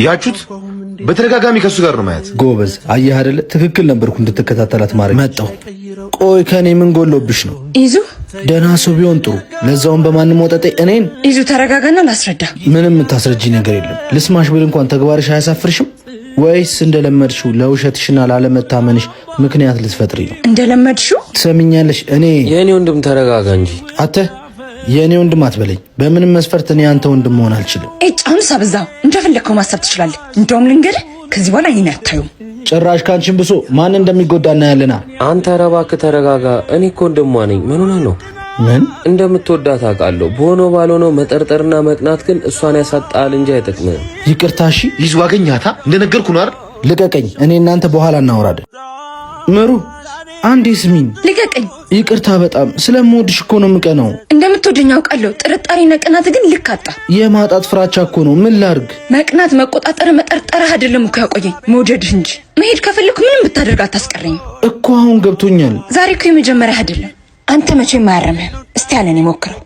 ያቹት በተደጋጋሚ ከሱ ጋር ነው ማለት። ጎበዝ አየህ አይደለ? ትክክል ነበርኩ እንድትከታተላት ማድረግ መጣው። ቆይ ከኔ ምን ጎሎብሽ ነው? ይዙ ደህና ሰው ቢሆን ጥሩ፣ ለዛውም በማንም ወጣጤ እኔን። ይዙ ተረጋጋና ላስረዳ። ምንም የምታስረጂ ነገር የለም። ልስማሽ ብል እንኳን ተግባርሽ አያሳፍርሽም ወይስ እንደለመድሽው ለውሸትሽና ላለመታመንሽ ምክንያት ልትፈጥሪ ነው? እንደለመድሽው ትሰሚኛለሽ? እኔ የኔ ወንድም ተረጋጋ እንጂ አተ የኔ ወንድም አትበለኝ። በምንም መስፈርት እኔ አንተ ወንድም መሆን አልችልም። አሁንስ አበዛው። እንደፈለከው ማሰብ ትችላለህ። እንደውም ልንገርህ፣ ከዚህ በኋላ እኔን አታዩም። ጭራሽ ካንቺን ብሶ ማን እንደሚጎዳ እናያለና። አንተ ኧረ እባክህ ተረጋጋ። እኔ እኮ ወንድሟ ነኝ። ምን ሆነህ ነው? ምን እንደምትወዳት አውቃለሁ። በሆነው ባልሆነው መጠርጠርና መቅናት ግን እሷን ያሳጣል እንጂ አይጠቅምህም። ይቅርታ እሺ። ይዙ አገኛታ እንደነገርኩ ነው አይደል? ልቀቀኝ። እኔ እናንተ በኋላ እናወራለን። ምሩ አንዴ ስሚኝ። ልቀቀኝ። ይቅርታ በጣም ስለምወድሽ እኮ ነው የምቀናው። እንደምትወደኝ አውቃለሁ። ጥርጣሬና ቅናት ግን ልክ አጣ። የማጣት ፍራቻ እኮ ነው። ምን ላርግ? መቅናት፣ መቆጣጠር፣ መጠርጠር አይደለም እኮ ያቆየኝ መውደድህ እንጂ። መሄድ ከፈለኩ ምንም ብታደርግ አታስቀረኝም እኮ። አሁን ገብቶኛል። ዛሬ እኮ የመጀመሪያ አይደለም። አንተ መቼም አያረምህም። እስቲ ያለን ይሞክረው።